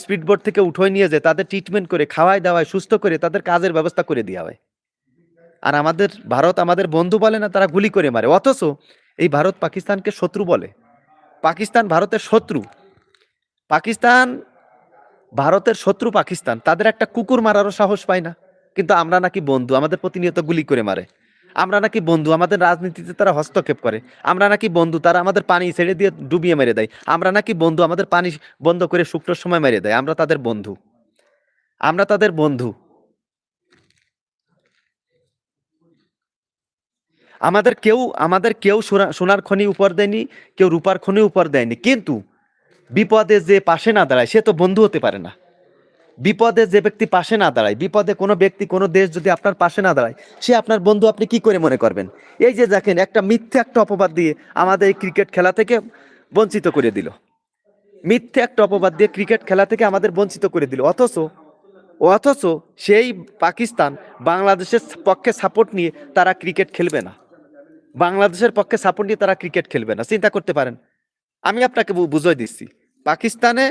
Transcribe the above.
Speed boat থেকে উঠোয় নিয়ে যায়, তাদের ট্রিটমেন্ট করে, খাওয়ায় দাওয়ায়, সুস্থ করে তাদের কাজের ব্যবস্থা করে দেওয়া হয়। আর আমাদের ভারত আমাদের বন্ধু বলে না, তারা গুলি করে মারে। অথচ এই ভারত পাকিস্তানকে শত্রু বলে। পাকিস্তান ভারতের শত্রু। পাকিস্তান ভারতের শত্রু। পাকিস্তান তাদের একটা কুকুর মারারও সাহস পায় না। কিন্তু আমরা নাকি বন্ধু, আমাদের প্রতিনিয়ত গুলি করে মারে। আমরা নাকি বন্ধু, আমাদের রাজনীতিতে তারা হস্তক্ষেপ করে। আমরা নাকি বন্ধু, তারা আমাদের পানি ছেড়ে দিয়ে ডুবিয়ে মেরে দেয়। আমরা নাকি বন্ধু, আমাদের পানি বন্ধ করে শুকনোর সময় মেরে দেয়। আমরা তাদের বন্ধু, আমরা তাদের বন্ধু। আমাদের কেউ সোনার খনি উপর দেয়নি, কেউ রূপার খনি উপর দেয়নি, কিন্তু বিপদে যে পাশে না দাঁড়ায় সে তো বন্ধু হতে পারে না। বিপদে যে ব্যক্তি পাশে না দাঁড়ায়, বিপদে কোনো ব্যক্তি কোনো দেশ যদি আপনার পাশে না দাঁড়ায়, সে আপনার বন্ধু আপনি কি করে মনে করবেন? এই যে দেখেন, একটা মিথ্যে একটা অপবাদ দিয়ে আমাদের এই ক্রিকেট খেলা থেকে বঞ্চিত করে দিল। মিথ্যে একটা অপবাদ দিয়ে ক্রিকেট খেলা থেকে আমাদের বঞ্চিত করে দিল। অথচ সেই পাকিস্তান বাংলাদেশের পক্ষে সাপোর্ট নিয়ে তারা ক্রিকেট খেলবে না। বাংলাদেশের পক্ষে সাপোর্ট নিয়ে তারা ক্রিকেট খেলবে না। চিন্তা করতে পারেন। আমি আপনাকে বুঝিয়ে দিচ্ছি। পাকিস্তানে